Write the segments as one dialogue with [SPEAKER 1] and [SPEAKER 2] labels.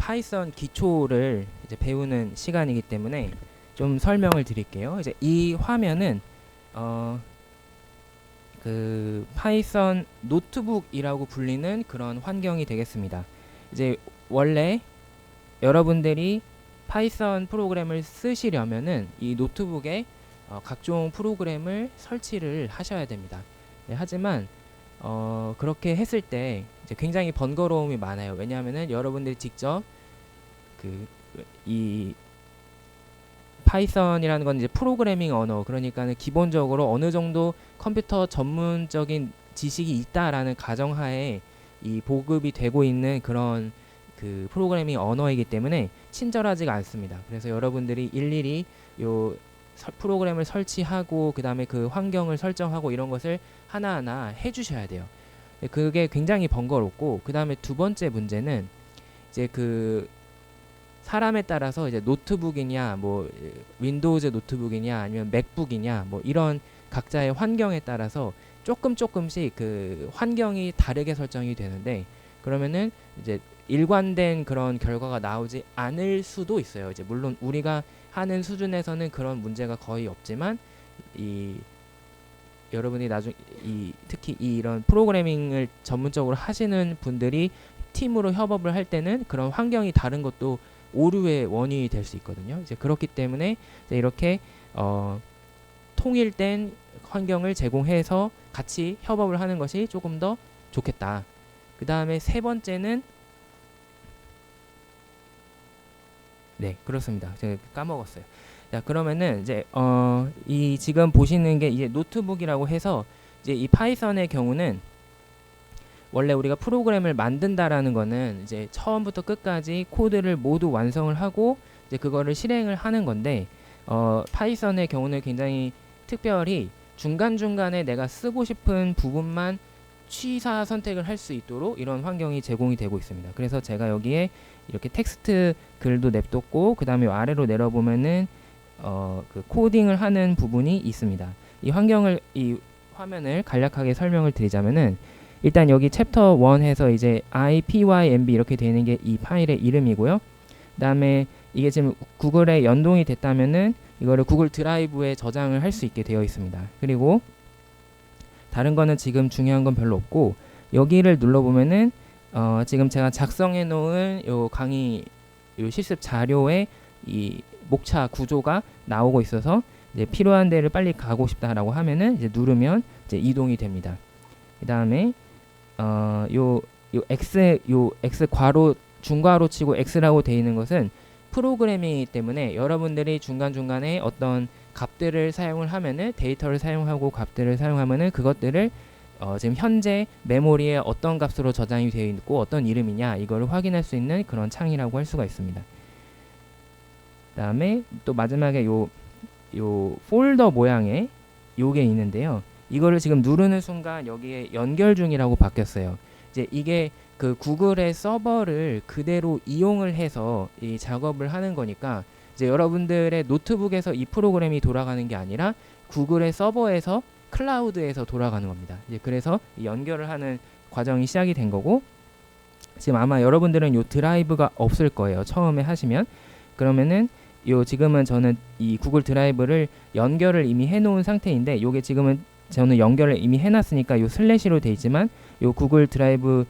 [SPEAKER 1] 파이썬 기초를 이제 배우는 시간이기 때문에 좀 설명을 드릴게요. 이제 이 화면은 그 파이썬 노트북이라고 불리는 그런 환경이 되겠습니다. 이제 원래 여러분들이 파이썬 프로그램을 쓰시려면은 이 노트북에 각종 프로그램을 설치를 하셔야 됩니다. 네, 하지만 그렇게 했을 때 이제 굉장히 번거로움이 많아요. 왜냐하면은 여러분들이 직접 이 파이썬이라는 건 이제 프로그래밍 언어, 그러니까는 기본적으로 어느 정도 컴퓨터 전문적인 지식이 있다라는 가정하에 이 보급이 되고 있는 그런 그 프로그래밍 언어이기 때문에 친절하지가 않습니다. 그래서 여러분들이 일일이 요 프로그램을 설치하고 그 다음에 그 환경을 설정하고 이런 것을 하나하나 해주셔야 돼요. 그게 굉장히 번거롭고, 그 다음에 두 번째 문제는 이제 그 사람에 따라서 이제 노트북이냐 뭐 윈도우즈 노트북이냐 아니면 맥북이냐 뭐 이런 각자의 환경에 따라서 조금씩 그 환경이 다르게 설정이 되는데, 그러면은 이제 일관된 그런 결과가 나오지 않을 수도 있어요. 이제 물론 우리가 하는 수준에서는 그런 문제가 거의 없지만 이 여러분이 나중 특히 이런 프로그래밍을 전문적으로 하시는 분들이 팀으로 협업을 할 때는 그런 환경이 다른 것도 오류의 원인이 될 수 있거든요. 이제 그렇기 때문에 이제 이렇게 통일된 환경을 제공해서 같이 협업을 하는 것이 조금 더 좋겠다. 그 다음에 세 번째는 네, 그렇습니다. 제가 까먹었어요. 자, 그러면은 이제 이 지금 보시는 게 이제 노트북이라고 해서 이제 이 파이썬의 경우는 원래 우리가 프로그램을 만든다라는 거는 이제 처음부터 끝까지 코드를 모두 완성을 하고 이제 그거를 실행을 하는 건데, 파이썬의 경우는 굉장히 특별히 중간중간에 내가 쓰고 싶은 부분만 취사 선택을 할 수 있도록 이런 환경이 제공이 되고 있습니다. 그래서 제가 여기에 이렇게 텍스트 글도 냅뒀고, 그 다음에 아래로 내려보면은 그 코딩을 하는 부분이 있습니다. 이 화면을 간략하게 설명을 드리자면은, 일단 여기 챕터 1 해서 이제 IPYNB 이렇게 되는 게 이 파일의 이름이고요. 그 다음에 이게 지금 구글에 연동이 됐다면은 이거를 구글 드라이브에 저장을 할 수 있게 되어 있습니다. 그리고 다른 거는 지금 중요한 건 별로 없고, 여기를 눌러보면은 지금 제가 작성해 놓은 요 강의 요 실습 자료에 이 목차 구조가 나오고 있어서 이제 필요한 데를 빨리 가고 싶다라고 하면은 이제 누르면 이제 이동이 됩니다. 그 다음에 요 X 괄호 중괄호 치고 X라고 되어 있는 것은 프로그램이기 때문에 여러분들이 중간중간에 어떤 값들을 사용을 하면은, 데이터를 사용하고 값들을 사용하면은 그것들을 지금 현재 메모리에 어떤 값으로 저장이 되어 있고 어떤 이름이냐 이거를 확인할 수 있는 그런 창이라고 할 수가 있습니다. 그 다음에 또 마지막에 요 폴더 모양의 요게 있는데요. 이거를 지금 누르는 순간 여기에 연결 중이라고 바뀌었어요. 이제 이게 그 구글의 서버를 그대로 이용을 해서 이 작업을 하는 거니까, 이제 여러분들의 노트북에서 이 프로그램이 돌아가는 게 아니라 구글의 서버에서 클라우드에서 돌아가는 겁니다. 이제 그래서 연결을 하는 과정이 시작이 된 거고, 지금 아마 여러분들은 요 드라이브가 없을 거예요. 처음에 하시면. 그러면은 지금은 저는 이 구글 드라이브를 연결을 이미 해놓은 상태인데, 요게 지금은 저는 연결을 이미 해놨으니까 요 슬래시로 돼 있지만, 요 구글 드라이브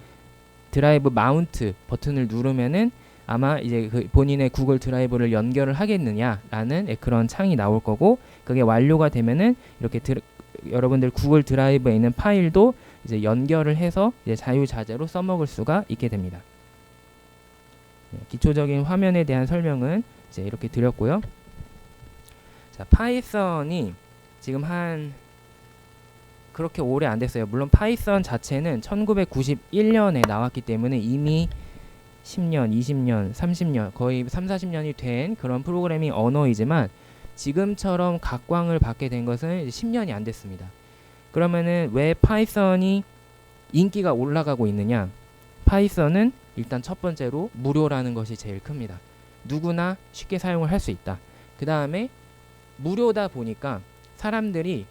[SPEAKER 1] 마운트 버튼을 누르면은 아마 이제 그 본인의 구글 드라이브를 연결을 하겠느냐라는 그런 창이 나올 거고, 그게 완료가 되면은 이렇게 여러분들 구글 드라이브에 있는 파일도 이제 연결을 해서 이제 자유자재로 써먹을 수가 있게 됩니다. 기초적인 화면에 대한 설명은 이제 이렇게 드렸고요. 자, 파이썬이 지금 그렇게 오래 안 됐어요. 물론 파이썬 자체는 1991년에 나왔기 때문에 이미 10년, 20년, 30년, 거의 3, 40년이 된 그런 프로그래밍 언어이지만, 지금처럼 각광을 받게 된 것은 10년이 안 됐습니다. 그러면은 왜 파이썬이 인기가 올라가고 있느냐? 파이썬은 일단 첫 번째로 무료라는 것이 제일 큽니다. 누구나 쉽게 사용을 할 수 있다. 그 다음에 무료다 보니까 사람들이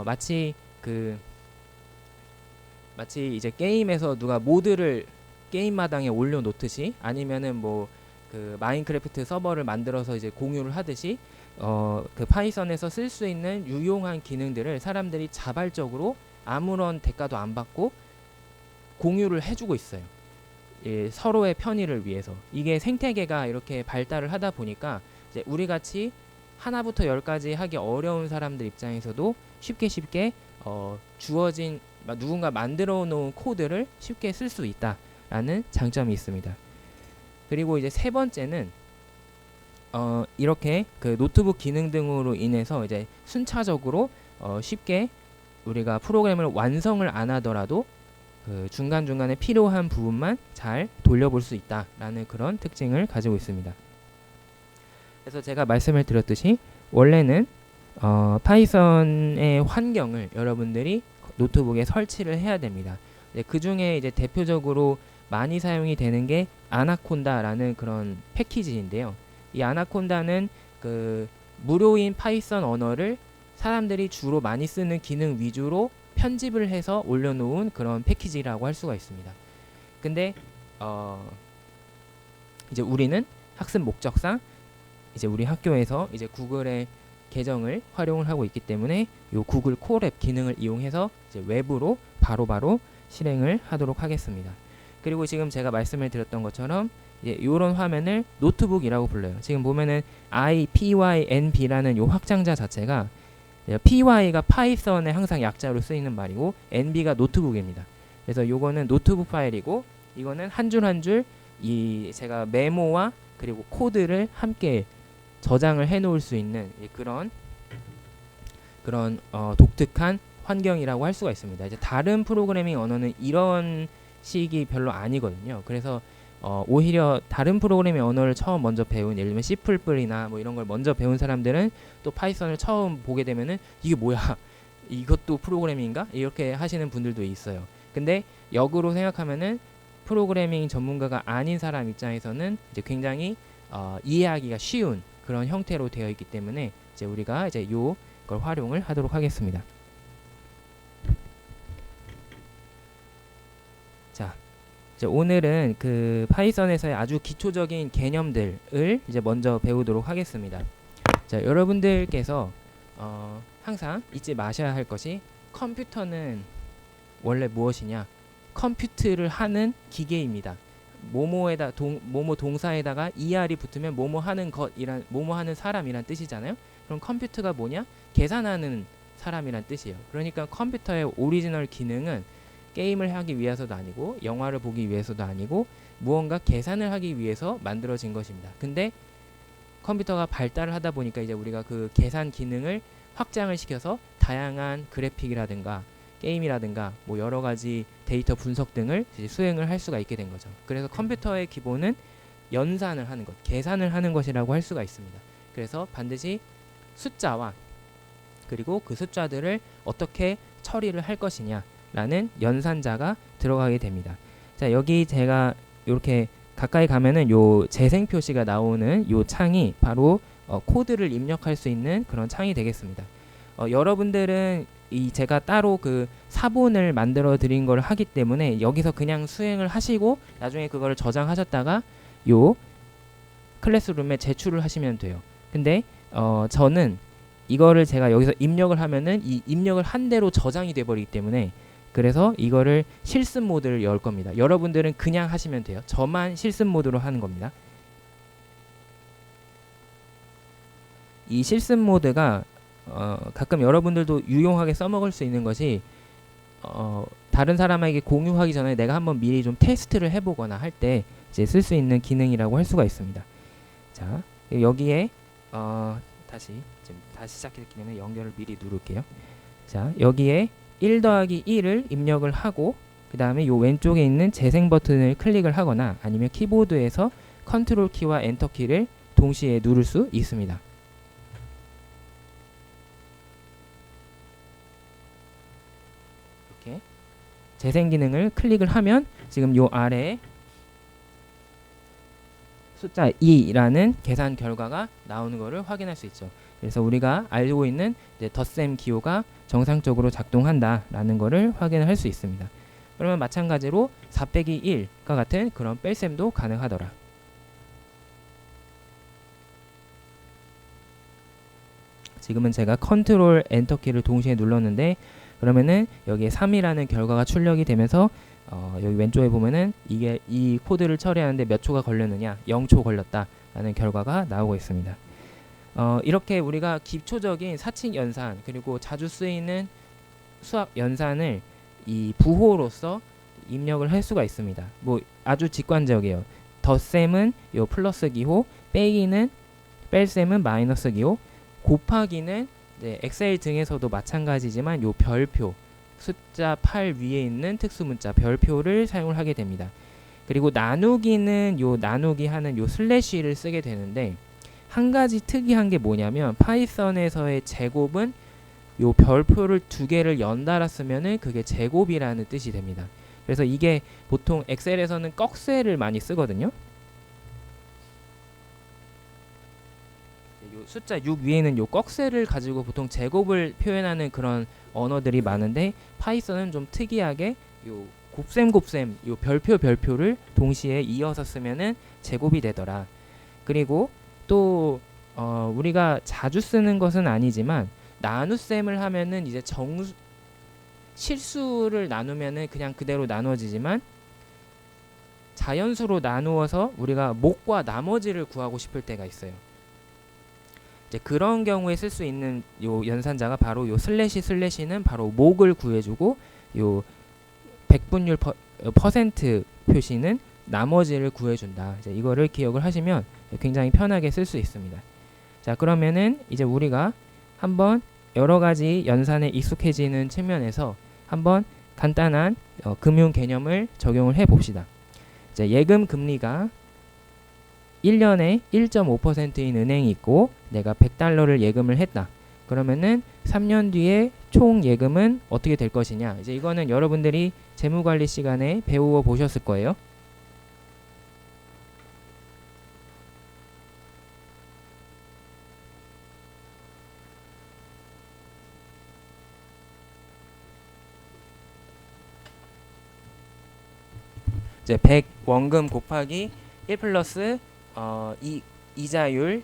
[SPEAKER 1] 마치 이제 게임에서 누가 모드를 게임마당에 올려놓듯이, 아니면은 뭐 그 마인크래프트 서버를 만들어서 이제 공유를 하듯이 그 파이썬에서 쓸 수 있는 유용한 기능들을 사람들이 자발적으로 아무런 대가도 안 받고 공유를 해주고 있어요. 예, 서로의 편의를 위해서. 이게 생태계가 이렇게 발달을 하다 보니까 이제 우리 같이 하나부터 열까지 하기 어려운 사람들 입장에서도 쉽게 주어진 누군가 만들어 놓은 코드를 쉽게 쓸 수 있다라는 장점이 있습니다. 그리고 이제 세 번째는 이렇게 그 노트북 기능 등으로 인해서 이제 순차적으로 쉽게 우리가 프로그램을 완성을 안 하더라도 그 중간중간에 필요한 부분만 잘 돌려볼 수 있다라는 그런 특징을 가지고 있습니다. 그래서 제가 말씀을 드렸듯이 원래는 파이썬의 환경을 여러분들이 노트북에 설치를 해야 됩니다. 그 중에 이제 대표적으로 많이 사용이 되는 게 아나콘다라는 그런 패키지인데요. 이 아나콘다는 그 무료인 파이썬 언어를 사람들이 주로 많이 쓰는 기능 위주로 편집을 해서 올려놓은 그런 패키지라고 할 수가 있습니다. 근데 이제 우리는 학습 목적상 이제 우리 학교에서 이제 구글의 계정을 활용을 하고 있기 때문에 요 구글 콜앱 기능을 이용해서 이제 외부로 바로바로 실행을 하도록 하겠습니다. 그리고 지금 제가 말씀을 드렸던 것처럼 이런 화면을 노트북이라고 불러요. 지금 보면은 IPYNB라는 요 확장자 자체가 py가 파이썬에 항상 약자로 쓰이는 말이고 nb가 노트북입니다. 그래서 요거는 노트북 파일이고 이거는 한 줄 한 줄 이 제가 메모와 그리고 코드를 함께 저장을 해 놓을 수 있는 그런 독특한 환경이라고 할 수가 있습니다. 이제 다른 프로그래밍 언어는 이런 식이 별로 아니거든요. 그래서 오히려 다른 프로그래밍 언어를 처음 먼저 배운 예를 들면 C++이나 뭐 이런 걸 먼저 배운 사람들은 또 파이썬을 처음 보게 되면은 이게 뭐야? 이것도 프로그래밍인가? 이렇게 하시는 분들도 있어요. 근데 역으로 생각하면은 프로그래밍 전문가가 아닌 사람 입장에서는 이제 굉장히 이해하기가 쉬운 그런 형태로 되어 있기 때문에 이제 우리가 이제 요걸 활용을 하도록 하겠습니다. 자, 이제 오늘은 그 파이썬에서의 아주 기초적인 개념들을 이제 먼저 배우도록 하겠습니다. 자, 여러분들께서 항상 잊지 마셔야 할 것이 컴퓨터는 원래 무엇이냐? 컴퓨트를 하는 기계입니다. 모모 동사에다가 er이 붙으면 뭐뭐 하는 것이란 뭐뭐 하는 사람이란 뜻이잖아요. 그럼 컴퓨터가 뭐냐? 계산하는 사람이란 뜻이에요. 그러니까 컴퓨터의 오리지널 기능은 게임을 하기 위해서도 아니고 영화를 보기 위해서도 아니고 무언가 계산을 하기 위해서 만들어진 것입니다. 근데 컴퓨터가 발달을 하다 보니까 이제 우리가 그 계산 기능을 확장을 시켜서 다양한 그래픽이라든가 게임이라든가 뭐 여러 가지 데이터 분석 등을 이제 수행을 할 수가 있게 된 거죠. 그래서 컴퓨터의 기본은 연산을 하는 것, 계산을 하는 것이라고 할 수가 있습니다. 그래서 반드시 숫자와 그리고 그 숫자들을 어떻게 처리를 할 것이냐라는 연산자가 들어가게 됩니다. 자, 여기 제가 이렇게 가까이 가면은 요 재생 표시가 나오는 요 창이 바로 코드를 입력할 수 있는 그런 창이 되겠습니다. 여러분들은 제가 따로 그 사본을 만들어 드린 걸 하기 때문에 여기서 그냥 수행을 하시고 나중에 그거를 저장하셨다가 요 클래스룸에 제출을 하시면 돼요. 근데 저는 이거를 제가 여기서 입력을 하면은 이 입력을 한 대로 저장이 돼 버리기 때문에 그래서 이거를 실습 모드를 열 겁니다. 여러분들은 그냥 하시면 돼요. 저만 실습 모드로 하는 겁니다. 이 실습 모드가 가끔 여러분들도 유용하게 써먹을 수 있는 것이 다른 사람에게 공유하기 전에 내가 한번 미리 좀 테스트를 해보거나 할 때 이제 쓸 수 있는 기능이라고 할 수가 있습니다. 자, 여기에 다시 시작했기 때문에 연결을 미리 누를게요. 자, 여기에 1 더하기 1을 입력을 하고 그 다음에 요 왼쪽에 있는 재생 버튼을 클릭을 하거나 아니면 키보드에서 컨트롤 키와 엔터 키를 동시에 누를 수 있습니다. 이렇게 재생 기능을 클릭을 하면 지금 요 아래에 숫자 2라는 계산 결과가 나오는 것을 확인할 수 있죠. 그래서 우리가 알고 있는 덧셈 기호가 정상적으로 작동한다라는 것을 확인할 수 있습니다. 그러면 마찬가지로 4 빼기 1과 같은 그런 뺄셈도 가능하더라. 지금은 제가 컨트롤 엔터키를 동시에 눌렀는데 그러면은 여기에 3이라는 결과가 출력이 되면서 여기 왼쪽에 보면은 이게 이 코드를 처리하는데 몇 초가 걸렸느냐, 0초 걸렸다라는 결과가 나오고 있습니다. 이렇게 우리가 기초적인 사칙 연산 그리고 자주 쓰이는 수학 연산을 이 부호로서 입력을 할 수가 있습니다. 뭐 아주 직관적이에요. 덧셈은 요 플러스 기호, 빼기는 뺄셈은 마이너스 기호, 곱하기는 이제 엑셀 등에서도 마찬가지지만 요 별표 숫자 8 위에 있는 특수문자 별표를 사용을 하게 됩니다. 그리고 나누기는 요 나누기 하는 요 슬래시를 쓰게 되는데 한 가지 특이한 게 뭐냐면 파이썬에서의 제곱은 요 별표를 두 개를 연달아 쓰면은 그게 제곱이라는 뜻이 됩니다. 그래서 이게 보통 엑셀에서는 꺽쇠를 많이 쓰거든요. 요 숫자 6 위에는 요 꺽쇠를 가지고 보통 제곱을 표현하는 그런 언어들이 많은데 파이썬은 좀 특이하게 요 곱셈 요 별표를 동시에 이어서 쓰면은 제곱이 되더라. 그리고 또 우리가 자주 쓰는 것은 아니지만 나눗셈을 하면은 이제 실수를 나누면은 그냥 그대로 나누어지지만 자연수로 나누어서 우리가 목과 나머지를 구하고 싶을 때가 있어요. 이제 그런 경우에 쓸 수 있는 요 연산자가 바로 요 슬래시는 바로 목을 구해주고 요 백분율 퍼센트 표시는 나머지를 구해준다. 이제 이거를 기억을 하시면 굉장히 편하게 쓸 수 있습니다. 자, 그러면은 이제 우리가 한번 여러 가지 연산에 익숙해지는 측면에서 한번 간단한 금융 개념을 적용을 해 봅시다. 이제 예금 금리가 1년에 1.5%인 은행이 있고 내가 100달러를 예금을 했다. 그러면은 3년 뒤에 총 예금은 어떻게 될 것이냐. 이제 이거는 여러분들이 재무관리 시간에 배워 보셨을 거예요. 이제 100 원금 곱하기 1 플러스 이자율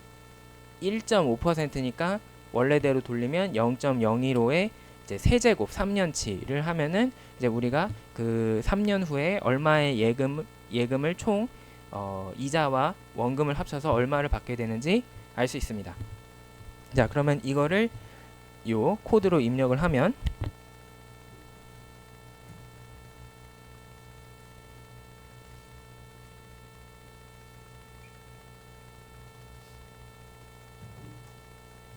[SPEAKER 1] 1.5%니까 원래대로 돌리면 0.015에 이제 세제곱 3년치를 하면은 이제 우리가 그 3년 후에 얼마의 예금을 총 이자와 원금을 합쳐서 얼마를 받게 되는지 알 수 있습니다. 자, 그러면 이거를 요 코드로 입력을 하면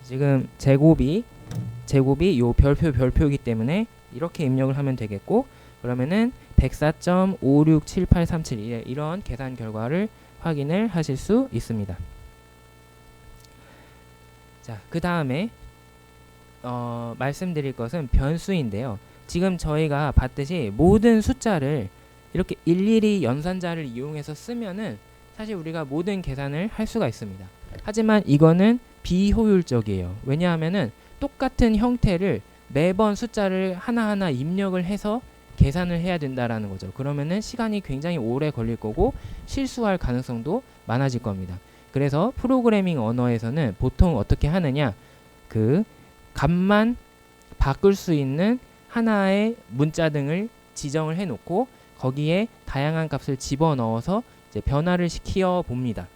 [SPEAKER 1] 지금 제곱이 요 별표이기 때문에 이렇게 입력을 하면 되겠고 그러면은 104.567837 이런 계산 결과를 확인을 하실 수 있습니다. 자, 그 다음에 말씀드릴 것은 변수인데요. 지금 저희가 봤듯이 모든 숫자를 이렇게 일일이 연산자를 이용해서 쓰면은 사실 우리가 모든 계산을 할 수가 있습니다. 하지만 이거는 비효율적이에요. 왜냐하면은 똑같은 형태를 매번 숫자를 하나하나 입력을 해서 계산을 해야 된다라는 거죠. 그러면은 시간이 굉장히 오래 걸릴 거고 실수할 가능성도 많아질 겁니다. 그래서 프로그래밍 언어에서는 보통 어떻게 하느냐, 그 값만 바꿀 수 있는 하나의 문자 등을 지정을 해놓고 거기에 다양한 값을 집어넣어서 이제 변화를 시켜 봅니다.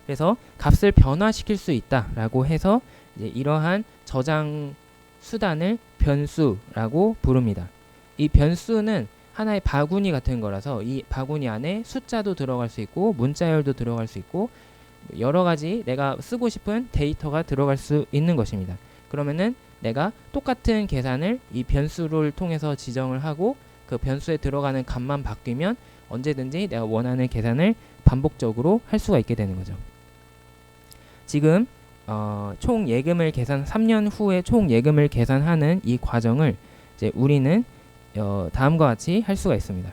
[SPEAKER 1] 그래서 값을 변화시킬 수 있다라고 해서 이제 이러한 저장 수단을 변수라고 부릅니다. 이 변수는 하나의 바구니 같은 거라서 이 바구니 안에 숫자도 들어갈 수 있고 문자열도 들어갈 수 있고 여러 가지 내가 쓰고 싶은 데이터가 들어갈 수 있는 것입니다. 그러면은 내가 똑같은 계산을 이 변수를 통해서 지정을 하고 그 변수에 들어가는 값만 바뀌면 언제든지 내가 원하는 계산을 반복적으로 할 수가 있게 되는 거죠. 지금 총 예금을 3년 후에 총 예금을 계산하는 이 과정을 이제 우리는 다음과 같이 할 수가 있습니다.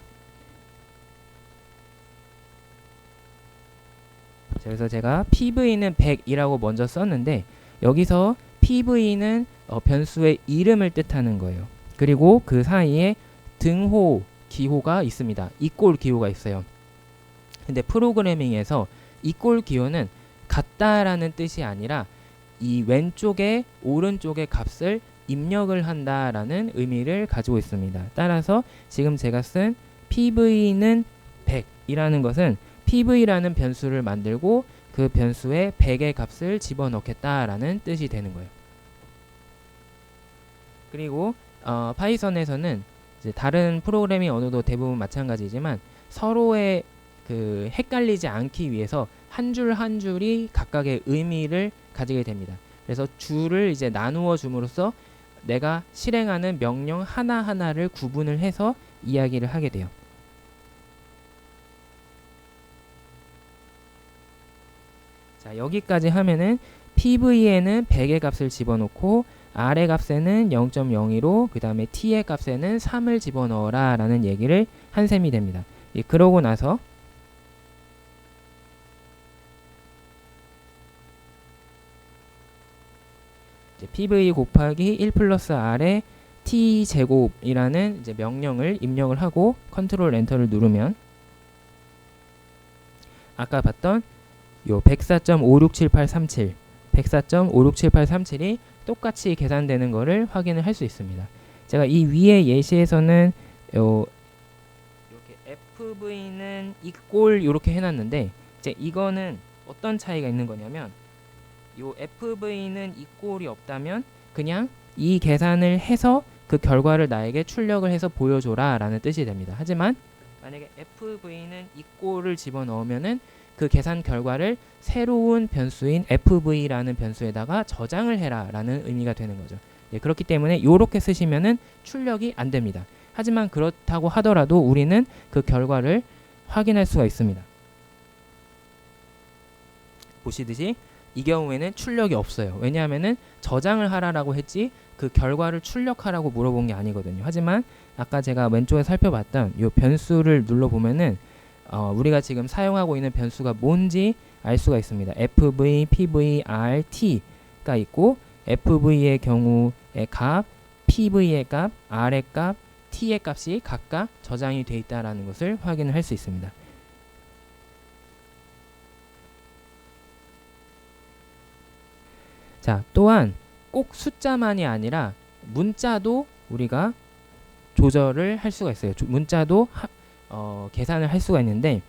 [SPEAKER 1] 그래서 제가 PV는 100이라고 먼저 썼는데 여기서 PV는 변수의 이름을 뜻하는 거예요. 그리고 그 사이에 등호 기호가 있습니다. 이꼴 기호가 있어요. 근데 프로그래밍에서 이꼴 기호는 같다라는 뜻이 아니라 이 왼쪽에 오른쪽의 값을 입력을 한다라는 의미를 가지고 있습니다. 따라서 지금 제가 쓴 pv는 100이라는 것은 pv라는 변수를 만들고 그 변수에 100의 값을 집어넣겠다라는 뜻이 되는 거예요. 그리고 파이썬에서는 이제 다른 프로그래밍 언어도 대부분 마찬가지지만 서로의 그 헷갈리지 않기 위해서 한 줄 한 줄이 각각의 의미를 가지게 됩니다. 그래서 줄을 이제 나누어 줌으로써 내가 실행하는 명령 하나하나를 구분을 해서 이야기를 하게 돼요. 자, 여기까지 하면은 pv에는 100의 값을 집어넣고 r의 값에는 0.02로 그 다음에 t의 값에는 3을 집어넣어라 라는 얘기를 한 셈이 됩니다. 그러고 나서 이제 pv 곱하기 1 플러스 r의 t 제곱이라는 이제 명령을 입력을 하고 컨트롤 엔터를 누르면 아까 봤던 요 104.567837 104.567837이 똑같이 계산되는 거를 확인을 할 수 있습니다. 제가 이 위에 예시에서는 이렇게 fv는 이꼴 이렇게 해놨는데 이제 이거는 어떤 차이가 있는 거냐면 요 fv는 이꼴이 없다면 그냥 이 계산을 해서 그 결과를 나에게 출력을 해서 보여줘라 라는 뜻이 됩니다. 하지만 만약에 fv는 이꼴을 집어넣으면은 그 계산 결과를 새로운 변수인 fv라는 변수에다가 저장을 해라 라는 의미가 되는 거죠. 그렇기 때문에 이렇게 쓰시면은 출력이 안 됩니다. 하지만 그렇다고 하더라도 우리는 그 결과를 확인할 수가 있습니다. 보시듯이 이 경우에는 출력이 없어요. 왜냐하면은 저장을 하라라고 했지 그 결과를 출력하라고 물어본 게 아니거든요. 하지만 아까 제가 왼쪽에 살펴봤던 이 변수를 눌러보면은 우리가 지금 사용하고 있는 변수가 뭔지 알 수가 있습니다. fv, pv, r, t가 있고 fv의 경우의 값, pv의 값, r의 값, t의 값이 각각 저장이 되어 있다는 것을 확인을 할 수 있습니다. 자, 또한 꼭 숫자만이 아니라 문자도 우리가 조절을 할 수가 있어요. 문자도 계산을 할 수가 있는데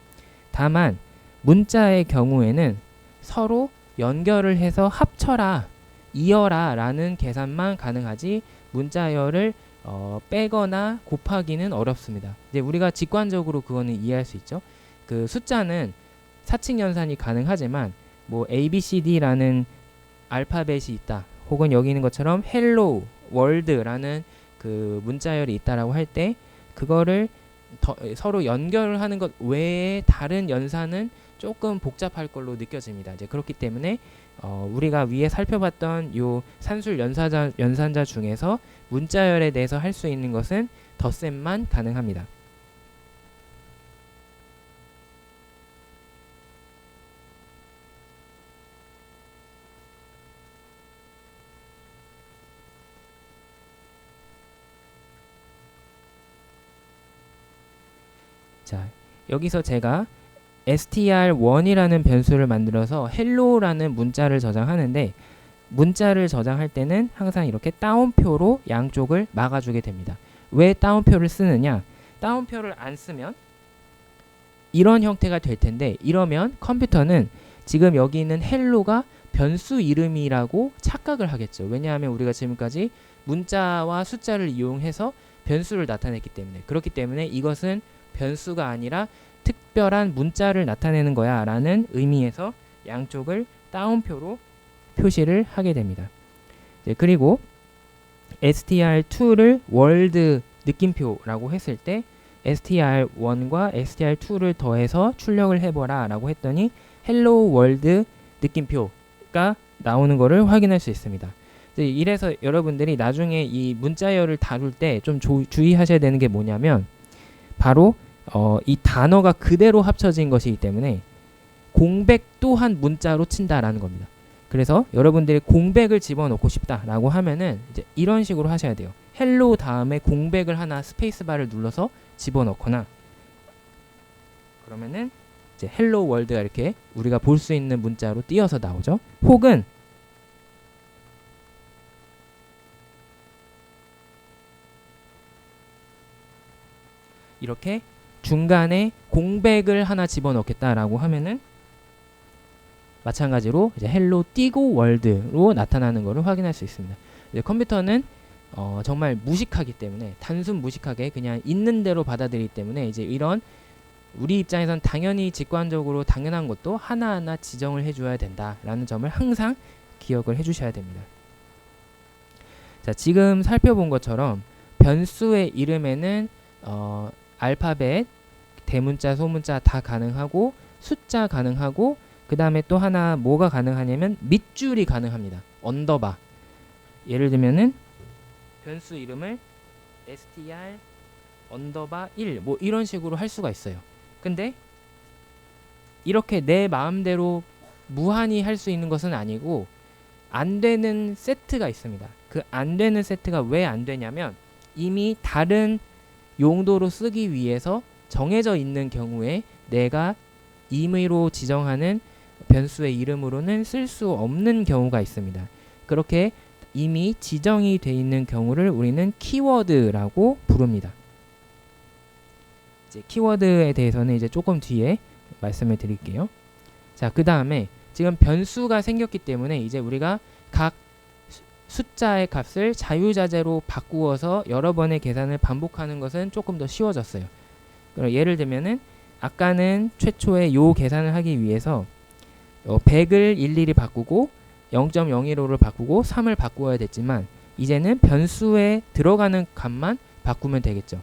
[SPEAKER 1] 다만 문자의 경우에는 서로 연결을 해서 합쳐라, 이어라 라는 계산만 가능하지 문자열을 빼거나 곱하기는 어렵습니다. 이제 우리가 직관적으로 그거는 이해할 수 있죠. 그 숫자는 사칙 연산이 가능하지만 뭐 ABCD라는 알파벳이 있다 혹은 여기 있는 것처럼 헬로 월드라는 그 문자열이 있다라고 할 때 그거를 서로 연결을 하는 것 외에 다른 연산은 조금 복잡할 걸로 느껴집니다. 이제 그렇기 때문에 우리가 위에 살펴봤던 요 산술 연산자 중에서 문자열에 대해서 할 수 있는 것은 덧셈만 가능합니다. 자, 여기서 제가 str1이라는 변수를 만들어서 hello라는 문자를 저장하는데 문자를 저장할 때는 항상 이렇게 따옴표로 양쪽을 막아주게 됩니다. 왜 따옴표를 쓰느냐? 따옴표를 안 쓰면 이런 형태가 될 텐데 이러면 컴퓨터는 지금 여기 있는 hello가 변수 이름이라고 착각을 하겠죠. 왜냐하면 우리가 지금까지 문자와 숫자를 이용해서 변수를 나타냈기 때문에 그렇기 때문에 이것은 변수가 아니라 특별한 문자를 나타내는 거야 라는 의미에서 양쪽을 따옴표로 표시를 하게 됩니다. 그리고 str2를 월드 느낌표라고 했을 때 str1과 str2를 더해서 출력을 해보라 라고 했더니 hello world 느낌표가 나오는 것을 확인할 수 있습니다. 이래서 여러분들이 나중에 이 문자열을 다룰 때 좀 주의하셔야 되는 게 뭐냐면 바로 이 단어가 그대로 합쳐진 것이기 때문에 공백 또한 문자로 친다라는 겁니다. 그래서 여러분들이 공백을 집어넣고 싶다라고 하면은 이제 이런 식으로 하셔야 돼요. 헬로 다음에 공백을 하나 스페이스바를 눌러서 집어넣거나 그러면은 이제 헬로 월드가 이렇게 우리가 볼 수 있는 문자로 띄어서 나오죠. 혹은 이렇게 중간에 공백을 하나 집어넣겠다라고 하면은 마찬가지로 이제 헬로 띄고 월드로 나타나는 것을 확인할 수 있습니다. 이제 컴퓨터는 정말 무식하기 때문에 단순 무식하게 그냥 있는 대로 받아들이기 때문에 이제 이런 우리 입장에선 당연히 직관적으로 당연한 것도 하나하나 지정을 해줘야 된다라는 점을 항상 기억을 해주셔야 됩니다. 자, 지금 살펴본 것처럼 변수의 이름에는 알파벳, 대문자, 소문자 다 가능하고 숫자 가능하고 그 다음에 또 하나 뭐가 가능하냐면 밑줄이 가능합니다. 언더바. 예를 들면은 변수 이름을 str 언더바 1 뭐 이런 식으로 할 수가 있어요. 근데 이렇게 내 마음대로 무한히 할 수 있는 것은 아니고 안 되는 세트가 있습니다. 그 안 되는 세트가 왜 안 되냐면 이미 다른 용도로 쓰기 위해서 정해져 있는 경우에 내가 임의로 지정하는 변수의 이름으로는 쓸 수 없는 경우가 있습니다. 그렇게 이미 지정이 되어 있는 경우를 우리는 키워드라고 부릅니다. 이제 키워드에 대해서는 이제 조금 뒤에 말씀을 드릴게요. 자, 그 다음에 지금 변수가 생겼기 때문에 이제 우리가 각 숫자의 값을 자유자재로 바꾸어서 여러 번의 계산을 반복하는 것은 조금 더 쉬워졌어요. 그럼 예를 들면은 아까는 최초에 요 계산을 하기 위해서 100을 일일이 바꾸고 0.015를 바꾸고 3을 바꾸어야 됐지만 이제는 변수에 들어가는 값만 바꾸면 되겠죠.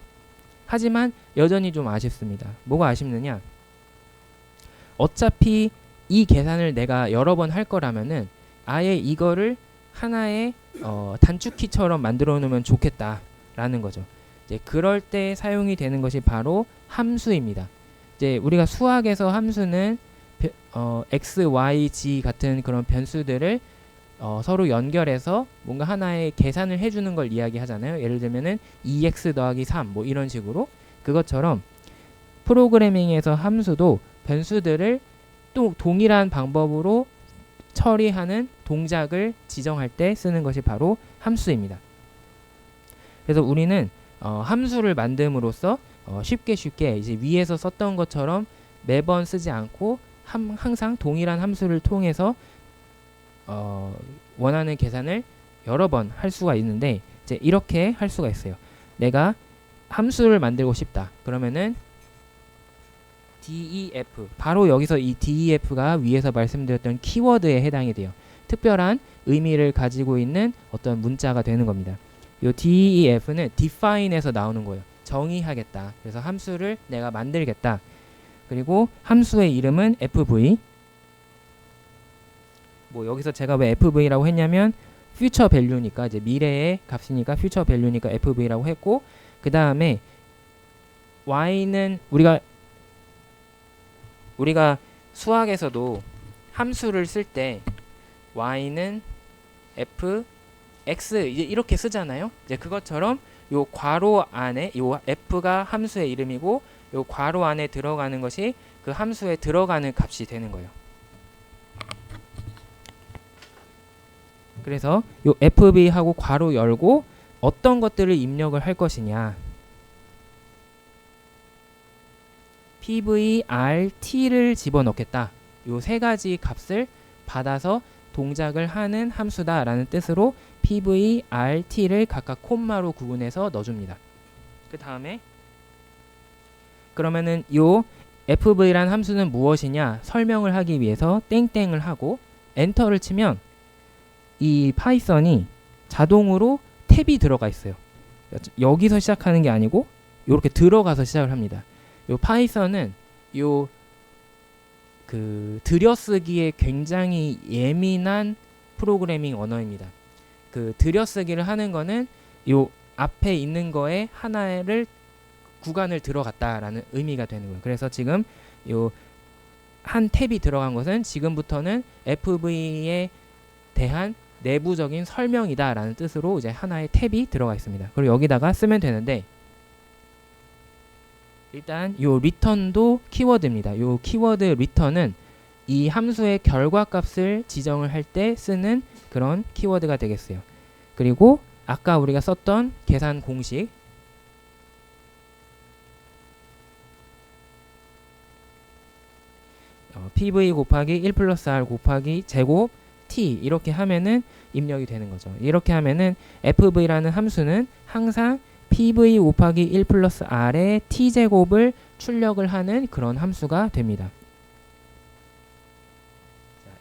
[SPEAKER 1] 하지만 여전히 좀 아쉽습니다. 뭐가 아쉽느냐? 어차피 이 계산을 내가 여러 번 할 거라면은 아예 이거를 하나의 단축키처럼 만들어 놓으면 좋겠다라는 거죠. 이제 그럴 때 사용이 되는 것이 바로 함수입니다. 이제 우리가 수학에서 함수는 x, y, z 같은 그런 변수들을 서로 연결해서 뭔가 하나의 계산을 해주는 걸 이야기하잖아요. 예를 들면은 2x 더하기 3 뭐 이런 식으로 그것처럼 프로그래밍에서 함수도 변수들을 또 동일한 방법으로 처리하는 동작을 지정할 때 쓰는 것이 바로 함수입니다. 그래서 우리는 함수를 만듦으로써 쉽게 이제 위에서 썼던 것처럼 매번 쓰지 않고 항상 동일한 함수를 통해서 원하는 계산을 여러 번 할 수가 있는데 이제 이렇게 할 수가 있어요. 내가 함수를 만들고 싶다. 그러면은 def 바로 여기서 이 def가 위에서 말씀드렸던 키워드에 해당이 돼요. 특별한 의미를 가지고 있는 어떤 문자가 되는 겁니다. 이 def는 define에서 나오는 거예요. 정의하겠다. 그래서 함수를 내가 만들겠다. 그리고 함수의 이름은 fv. 뭐 여기서 제가 왜 fv라고 했냐면 future value니까 이제 미래의 값이니까 future value니까 fv라고 했고 그 다음에 y는 우리가 수학에서도 함수를 쓸 때 y는 f x 이제 이렇게 쓰잖아요. 이제 그것처럼 요 괄호 안에 요 f가 함수의 이름이고 요 괄호 안에 들어가는 것이 그 함수에 들어가는 값이 되는 거예요. 그래서 요 fv하고 괄호 열고 어떤 것들을 입력을 할 것이냐 pvrt를 집어넣겠다. 요 세 가지 값을 받아서 동작을 하는 함수다라는 뜻으로 pvrt를 각각 콤마로 구분해서 넣어줍니다. 그 다음에 그러면은 요 fv란 함수는 무엇이냐 설명을 하기 위해서 땡땡을 하고 엔터를 치면 이 파이썬이 자동으로 탭이 들어가 있어요. 여기서 시작하는 게 아니고 이렇게 들어가서 시작을 합니다. 요 파이썬은 요 들여쓰기에 굉장히 예민한 프로그래밍 언어입니다. 그 들여쓰기를 하는 거는 요 앞에 있는 거에 하나를 구간을 들어갔다라는 의미가 되는 거예요. 그래서 지금 요 한 탭이 들어간 것은 지금부터는 FV에 대한 내부적인 설명이다라는 뜻으로 이제 하나의 탭이 들어가 있습니다. 그리고 여기다가 쓰면 되는데 일단 요 return도 키워드입니다. 요 키워드 return은 이 함수의 결과값을 지정을 할 때 쓰는 그런 키워드가 되겠어요. 그리고 아까 우리가 썼던 계산 공식 PV 곱하기 1 플러스 R 곱하기 제곱 T 이렇게 하면은 입력이 되는 거죠. 이렇게 하면은 FV라는 함수는 항상 PV 곱하기 1 플러스 R의 T제곱을 출력을 하는 그런 함수가 됩니다.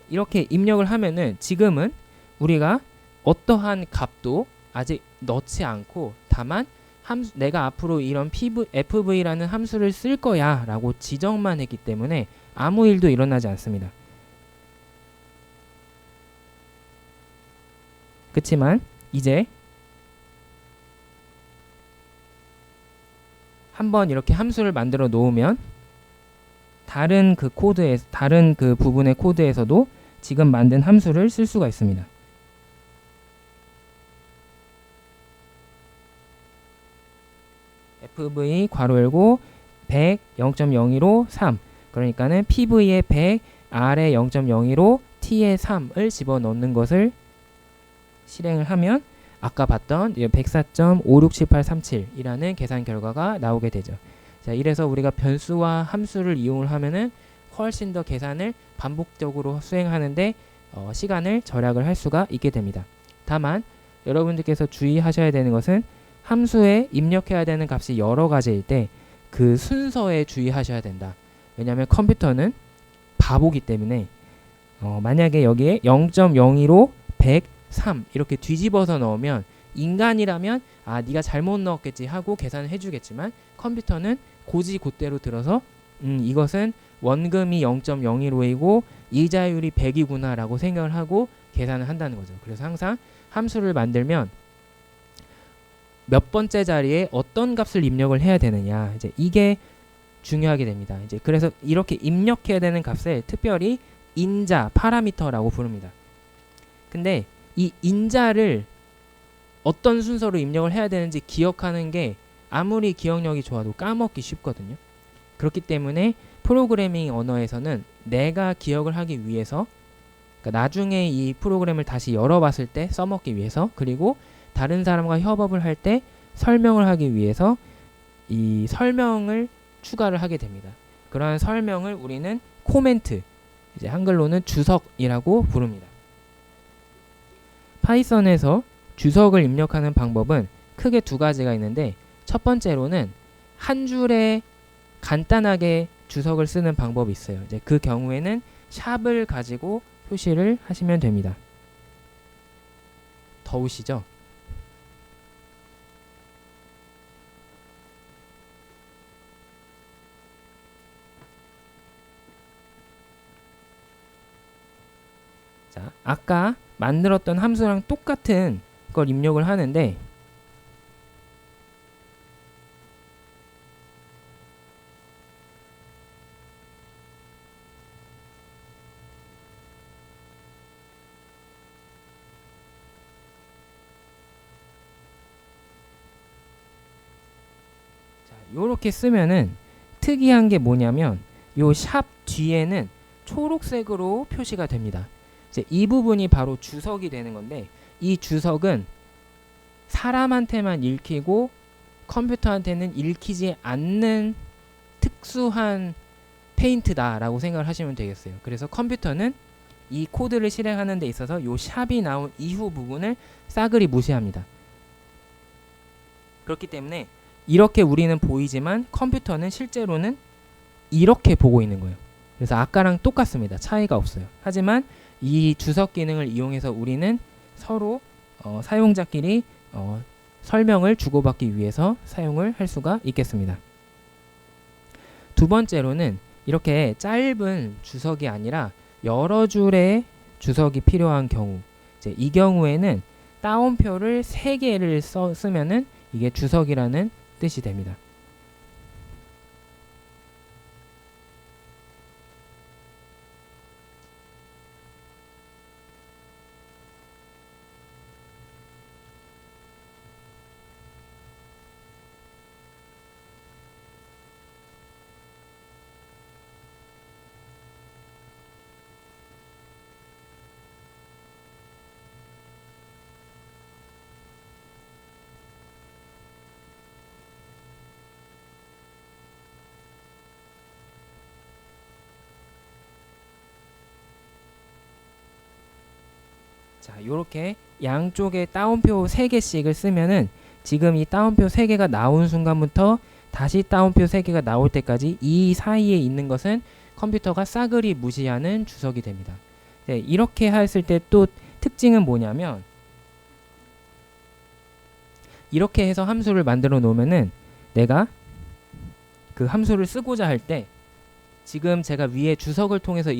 [SPEAKER 1] 이렇게 입력을 하면은 지금은 우리가 어떠한 값도 아직 넣지 않고 다만 내가 앞으로 이런 FV라는 함수를 쓸 거야 라고 지정만 했기 때문에 아무 일도 일어나지 않습니다. 그렇지만 이제 한번 이렇게 함수를 만들어 놓으면 다른 그 부분의 코드에서도 지금 만든 함수를 쓸 수가 있습니다. FV 괄호 열고 100 0.02로 3 그러니까는 PV의 100 R의 0.02로 T의 3을 집어넣는 것을 실행을 하면 아까 봤던 104.567837이라는 계산 결과가 나오게 되죠. 자, 이래서 우리가 변수와 함수를 이용을 하면은 훨씬 더 계산을 반복적으로 수행하는데 시간을 절약을 할 수가 있게 됩니다. 다만 여러분들께서 주의하셔야 되는 것은 함수에 입력해야 되는 값이 여러 가지일 때 그 순서에 주의하셔야 된다. 왜냐하면 컴퓨터는 바보기 때문에 만약에 여기에 0.02로 103 이렇게 뒤집어서 넣으면 인간이라면 아 네가 잘못 넣었겠지 하고 계산을 해주겠지만 컴퓨터는 곧대로 들어서 이것은 원금이 0.02로이고 이자율이 100이구나 라고 생각을 하고 계산을 한다는 거죠. 그래서 항상 함수를 만들면 몇 번째 자리에 어떤 값을 입력을 해야 되느냐 이제 이게 중요하게 됩니다. 이제 그래서 이렇게 입력해야 되는 값을 특별히 인자 파라미터라고 부릅니다. 근데 이 인자를 어떤 순서로 입력을 해야 되는지 기억하는 게 아무리 기억력이 좋아도 까먹기 쉽거든요. 그렇기 때문에 프로그래밍 언어에서는 내가 기억을 하기 위해서 그러니까 나중에 이 프로그램을 다시 열어봤을 때 써먹기 위해서 그리고 다른 사람과 협업을 할 때 설명을 하기 위해서 이 설명을 추가를 하게 됩니다. 그러한 설명을 우리는 코멘트, 이제 한글로는 주석이라고 부릅니다. 파이썬에서 주석을 입력하는 방법은 크게 두 가지가 있는데 첫 번째로는 한 줄에 간단하게 주석을 쓰는 방법이 있어요. 이제 그 경우에는 샵을 가지고 표시를 하시면 됩니다. 더우시죠? 자, 아까 만들었던 함수랑 똑같은 걸 입력을 하는데 요렇게 쓰면은 특이한 게 뭐냐면 요 샵 뒤에는 초록색으로 표시가 됩니다. 이제 이 부분이 바로 주석이 되는 건데 이 주석은 사람한테만 읽히고 컴퓨터한테는 읽히지 않는 특수한 페인트다라고 생각을 하시면 되겠어요. 그래서 컴퓨터는 이 코드를 실행하는 데 있어서 요 샵이 나온 이후 부분을 싸그리 무시합니다. 그렇기 때문에 이렇게 우리는 보이지만 컴퓨터는 실제로는 이렇게 보고 있는 거예요. 그래서 아까랑 똑같습니다. 차이가 없어요. 하지만 이 주석 기능을 이용해서 우리는 서로 사용자끼리 설명을 주고받기 위해서 사용을 할 수가 있겠습니다. 두 번째로는 이렇게 짧은 주석이 아니라 여러 줄의 주석이 필요한 경우 이제 이 경우에는 따옴표를 3개를 쓰면은 이게 주석이라는 뜻이 됩니다. 자, 요렇게 양쪽에 따옴표 3개씩을 쓰면은 지금 이 따옴표 3개가 나온 순간부터 다시 따옴표 3개가 나올 때까지 이 사이에 있는 것은 컴퓨터가 싸그리 무시하는 주석이 됩니다. 네, 이렇게 했을 때 또 특징은 뭐냐면, 이렇게 해서 함수를 만들어 놓으면은 내가 그 함수를 쓰고자 할 때 지금 제가 위에 주석을 통해서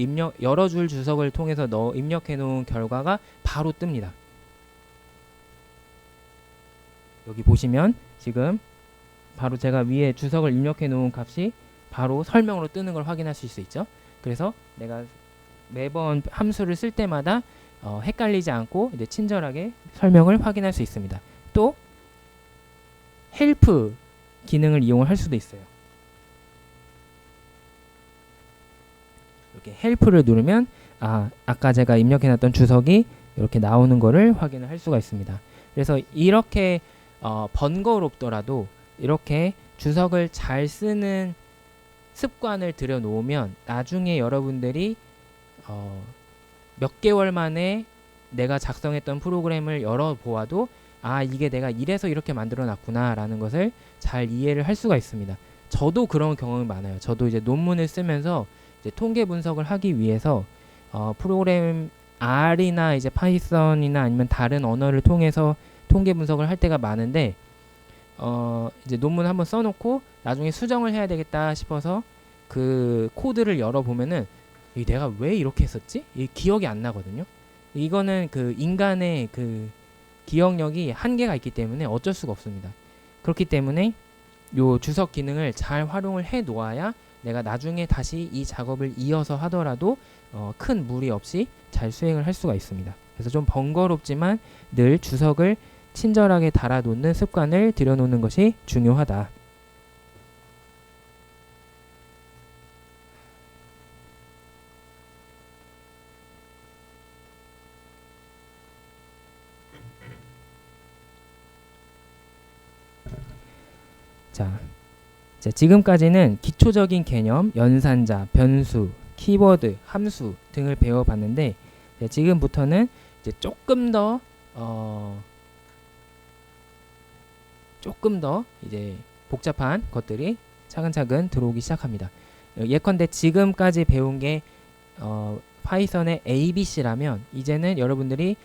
[SPEAKER 1] 여러 줄 주석을 통해서 입력해 놓은 결과가 바로 뜹니다. 여기 보시면 지금 바로 제가 위에 주석을 입력해 놓은 값이 바로 설명으로 뜨는 걸 확인하실 수 있죠. 그래서 내가 매번 함수를 쓸 때마다 헷갈리지 않고 이제 친절하게 설명을 확인할 수 있습니다. 또 헬프 기능을 이용을 할 수도 있어요. 이렇게 헬프를 누르면 아까 제가 입력해놨던 주석이 이렇게 나오는 거를 확인을 할 수가 있습니다. 그래서 이렇게 번거롭더라도 이렇게 주석을 잘 쓰는 습관을 들여놓으면 나중에 여러분들이 몇 개월 만에 내가 작성했던 프로그램을 열어보아도 이게 내가 이래서 이렇게 만들어 놨구나 라는 것을 잘 이해를 할 수가 있습니다. 저도 그런 경험이 많아요. 저도 이제 논문을 쓰면서 이제 통계 분석을 하기 위해서 프로그램 R이나 이제 파이썬이나 아니면 다른 언어를 통해서 통계 분석을 할 때가 많은데 이제 논문 한번 써놓고 나중에 수정을 해야 되겠다 싶어서 그 코드를 열어보면은 내가 왜 이렇게 했었지? 기억이 안 나거든요. 이거는 그 인간의 그 기억력이 한계가 있기 때문에 어쩔 수가 없습니다. 그렇기 때문에 요 주석 기능을 잘 활용을 해 놓아야 내가 나중에 다시 이 작업을 이어서 하더라도 큰 무리 없이 잘 수행을 할 수가 있습니다. 그래서 좀 번거롭지만 늘 주석을 친절하게 달아놓는 습관을 들여놓는 것이 중요하다. 자, 지금까지는 기초적인 개념, 연산자, 변수, 키워드, 함수 등을 배워봤는데 지금부터는 이제 조금 더 이제 복잡한 것들이 차근차근 들어오기 시작합니다. 예컨대 지금까지 배운 게 파이썬의 ABC라면 이제는 여러분들이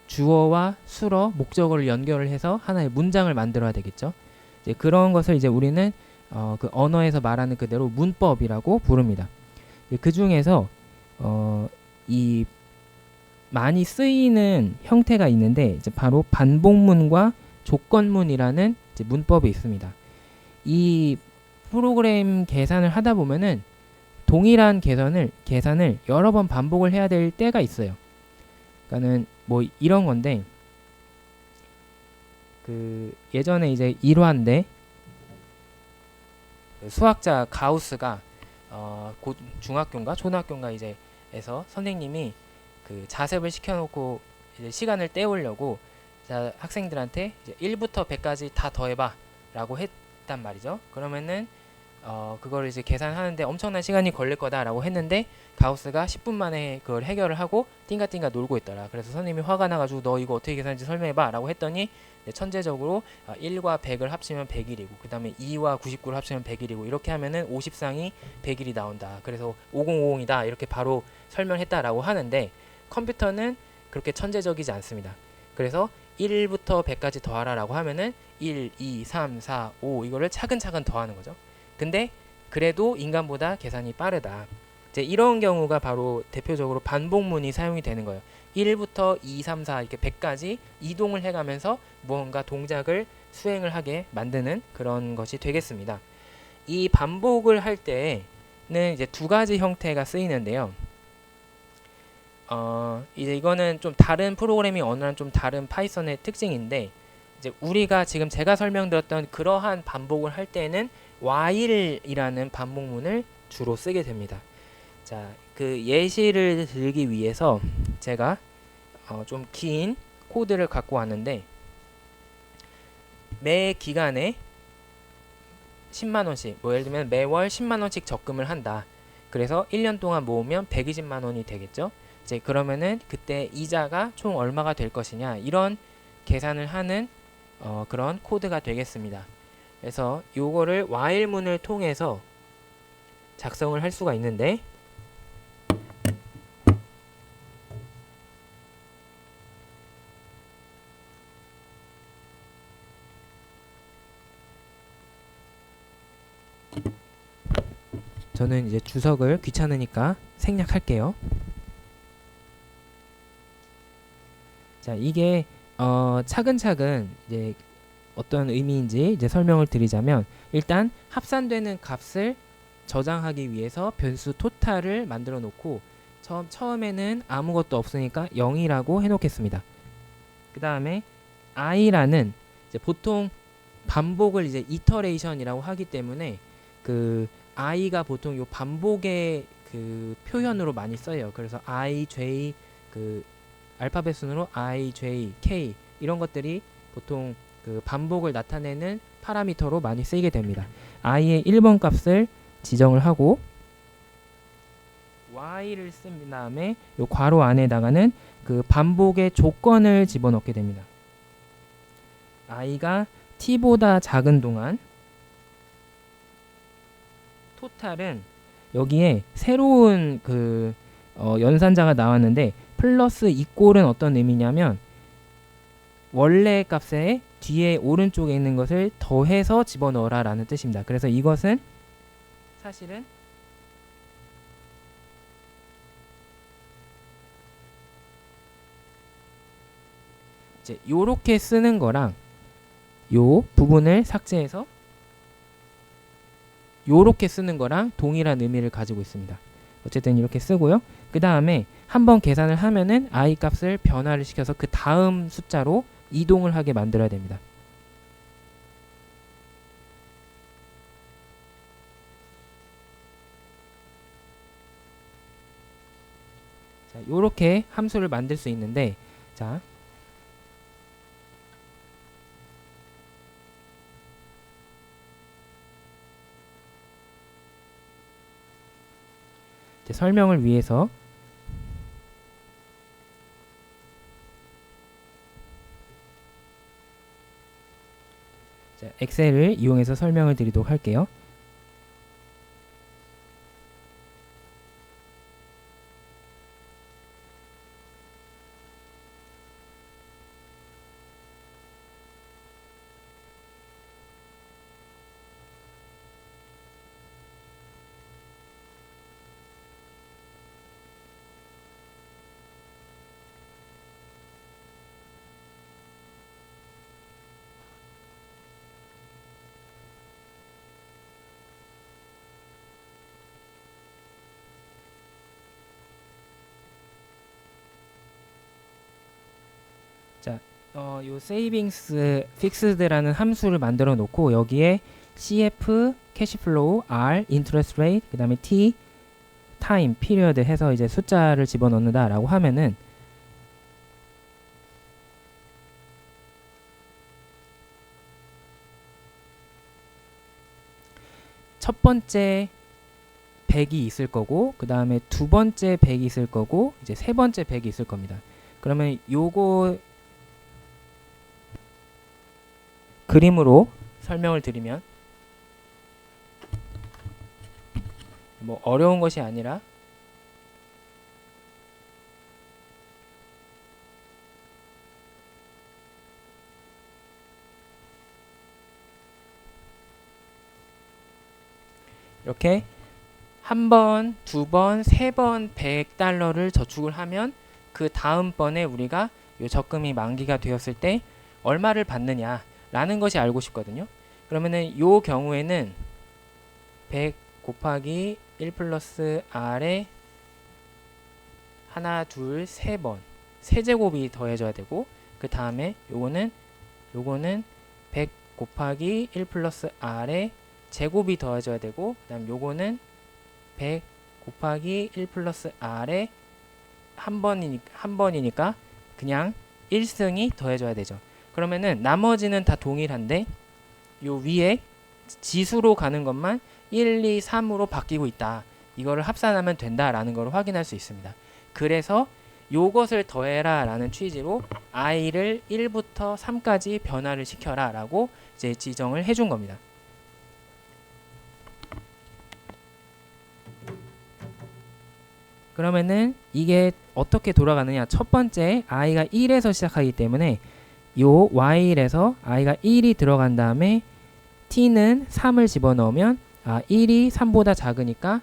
[SPEAKER 1] 주어와 수어, 목적어를 연결을 해서 하나의 문장을 만들어야 되겠죠. 이제 그런 것을 이제 우리는 그 언어에서 말하는 그대로 문법이라고 부릅니다. 그 중에서 이 많이 쓰이는 형태가 있는데 이제 바로 반복문과 조건문이라는 이제 문법이 있습니다. 이 프로그램 계산을 하다 보면은 동일한 계산을 여러 번 반복을 해야 될 때가 있어요. 그러니까는 뭐 이런 건데 그 예전에 이제 일화인데 수학자 가우스가 중학교인가 초등학교인가 이제 에서 선생님이 그 자습을 시켜놓고 이제 시간을 때우려고 학생들한테 이제 1부터 100까지 다 더해봐 라고 했단 말이죠. 그러면은 그걸 이제 계산하는데 엄청난 시간이 걸릴 거다라고 했는데 가우스가 10분 만에 그걸 해결을 하고 띵가띵가 놀고 있더라. 그래서 선생님이 화가 나가지고 너 이거 어떻게 계산하는지 설명해봐 라고 했더니 천재적으로 1과 100을 합치면 100일이고 그 다음에 2와 99를 합치면 100일이고 이렇게 하면은 50쌍이 100일이 나온다. 그래서 5050이다 이렇게 바로 설명했다라고 하는데 컴퓨터는 그렇게 천재적이지 않습니다. 그래서 1부터 100까지 더하라 라고 하면은 1, 2, 3, 4, 5 이거를 차근차근 더하는 거죠. 근데 그래도 인간보다 계산이 빠르다. 이제 이런 경우가 바로 대표적으로 반복문이 사용이 되는 거예요. 1부터 2, 3, 4 이렇게 100까지 이동을 해가면서 무언가 동작을 수행을 하게 만드는 그런 것이 되겠습니다. 이 반복을 할 때는 이제 두 가지 형태가 쓰이는데요. 이제 이거는 좀 다른 프로그래밍 언어랑 좀 다른 파이썬의 특징인데 이제 우리가 지금 제가 설명드렸던 그러한 반복을 할 때는 while이라는 반복문을 주로 쓰게 됩니다. 자, 그 예시를 들기 위해서 제가 좀 긴 코드를 갖고 왔는데 매 기간에 10만원씩 뭐 예를 들면 매월 10만원씩 적금을 한다. 그래서 1년 동안 모으면 120만원이 되겠죠. 이제 그러면은 그때 이자가 총 얼마가 될 것이냐 이런 계산을 하는 그런 코드가 되겠습니다. 그래서 요거를 while문을 통해서 작성을 할 수가 있는데 저는 이제 주석을 귀찮으니까 생략할게요. 자, 이게 차근차근 이제 어떤 의미인지 이제 설명을 드리자면 일단 합산되는 값을 저장하기 위해서 변수 토탈을 만들어 놓고 처음에는 아무것도 없으니까 0이라고 해 놓겠습니다. 그 다음에 i라는 이제 보통 반복을 이제 이터레이션이라고 하기 때문에 그 i가 보통 요 반복의 그 표현으로 많이 써요. 그래서 i, j 그 알파벳 순으로 i, j, k 이런 것들이 보통 그 반복을 나타내는 파라미터로 많이 쓰이게 됩니다. i의 1번 값을 지정을 하고 y를 쓴 다음에 요 괄호 안에다가는 그 반복의 조건을 집어넣게 됩니다. i가 t보다 작은 동안 토탈은 여기에 새로운 그 연산자가 나왔는데 플러스 이꼴은 어떤 의미냐면 원래 값에 뒤에 오른쪽에 있는 것을 더해서 집어넣어라 라는 뜻입니다. 그래서 이것은 사실은 이제 요렇게 쓰는 거랑 요 부분을 삭제해서 요렇게 쓰는 거랑 동일한 의미를 가지고 있습니다. 어쨌든 이렇게 쓰고요. 그 다음에 한번 계산을 하면은 i 값을 변화를 시켜서 그 다음 숫자로 이동을 하게 만들어야 됩니다. 자, 요렇게 함수를 만들 수 있는데 자, 설명을 위해서 자, 엑셀을 이용해서 설명을 드리도록 할게요. 자, 요 savings fixed라는 함수를 만들어 놓고 여기에 cf cash flow, r interest rate, 그다음에 t time period 해서 이제 숫자를 집어넣는다라고 하면은 첫 번째 100이 있을 거고 그 다음에 두 번째 100이 있을 거고 이제 세 번째 100이 있을 겁니다. 그러면 요거 그림으로 설명을 드리면 뭐 어려운 것이 아니라 이렇게 한 번, 두 번, 세 번 100달러를 저축을 하면 그 다음번에 우리가 요 적금이 만기가 되었을 때 얼마를 받느냐 라는 것이 알고 싶거든요. 그러면은 요 경우에는 100 곱하기 1 플러스 r에 하나, 둘, 세 번 세제곱이 더해져야 되고 그 다음에 요거는 100 곱하기 1 플러스 r에 제곱이 더해져야 되고 그 다음 요거는 100 곱하기 1 플러스 r에 한 번이니까 그냥 1승이 더해져야 되죠. 그러면은 나머지는 다 동일한데 요 위에 지수로 가는 것만 1, 2, 3으로 바뀌고 있다. 이거를 합산하면 된다라는 걸 확인할 수 있습니다. 그래서 요것을 더해라 라는 취지로 i를 1부터 3까지 변화를 시켜라 라고 이제 지정을 해준 겁니다. 그러면은 이게 어떻게 돌아가느냐, 첫 번째 i가 1에서 시작하기 때문에 요 while에서 i가 1이 들어간 다음에 t는 3을 집어넣으면 1이 3보다 작으니까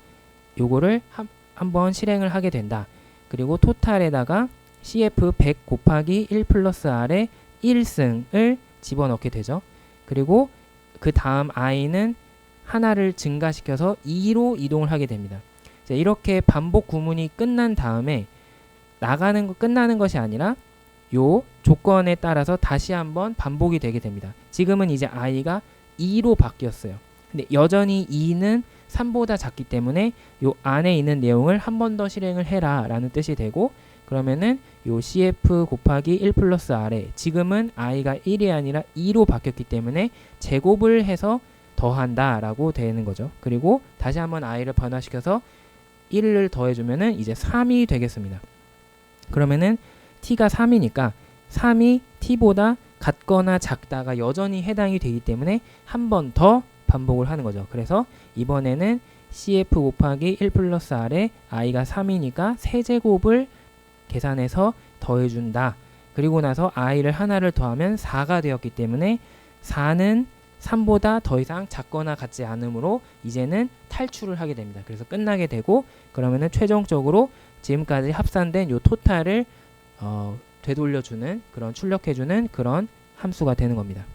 [SPEAKER 1] 요거를 한번 실행을 하게 된다. 그리고 토탈에다가 cf 100 곱하기 1 플러스 r의 1승을 집어넣게 되죠. 그리고 그 다음 i는 하나를 증가시켜서 2로 이동을 하게 됩니다. 이렇게 반복 구문이 끝난 다음에 끝나는 것이 아니라 요 조건에 따라서 다시 한번 반복이 되게 됩니다. 지금은 이제 i가 2로 바뀌었어요. 근데 여전히 2는 3보다 작기 때문에 요 안에 있는 내용을 한 번 더 실행을 해라 라는 뜻이 되고, 그러면은 요 cf 곱하기 1 플러스 r에 지금은 i가 1이 아니라 2로 바뀌었기 때문에 제곱을 해서 더한다 라고 되는 거죠. 그리고 다시 한번 i를 변화시켜서 1을 더해주면은 이제 3이 되겠습니다. 그러면은 t가 3이니까 3이 t보다 같거나 작다가 여전히 해당이 되기 때문에 한 번 더 반복을 하는 거죠. 그래서 이번에는 cf 곱하기 1 플러스 r에 i가 3이니까 세제곱을 계산해서 더해준다. 그리고 나서 i를 하나를 더하면 4가 되었기 때문에 4는 3보다 더 이상 작거나 같지 않으므로 이제는 탈출을 하게 됩니다. 그래서 끝나게 되고, 그러면은 최종적으로 지금까지 합산된 요 토탈을 되돌려주는, 그런 출력해주는 그런 함수가 되는 겁니다.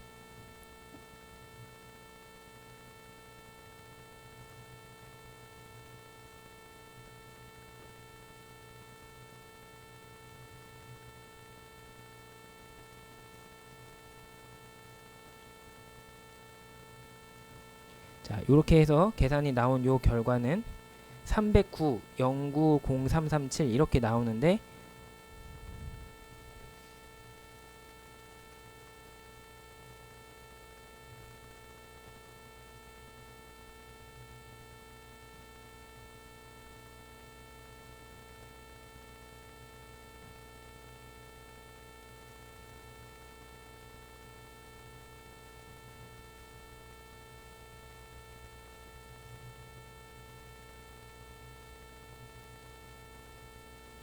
[SPEAKER 1] 자, 이렇게 해서 계산이 나온 요 결과는 309, 09, 0337 이렇게 나오는데,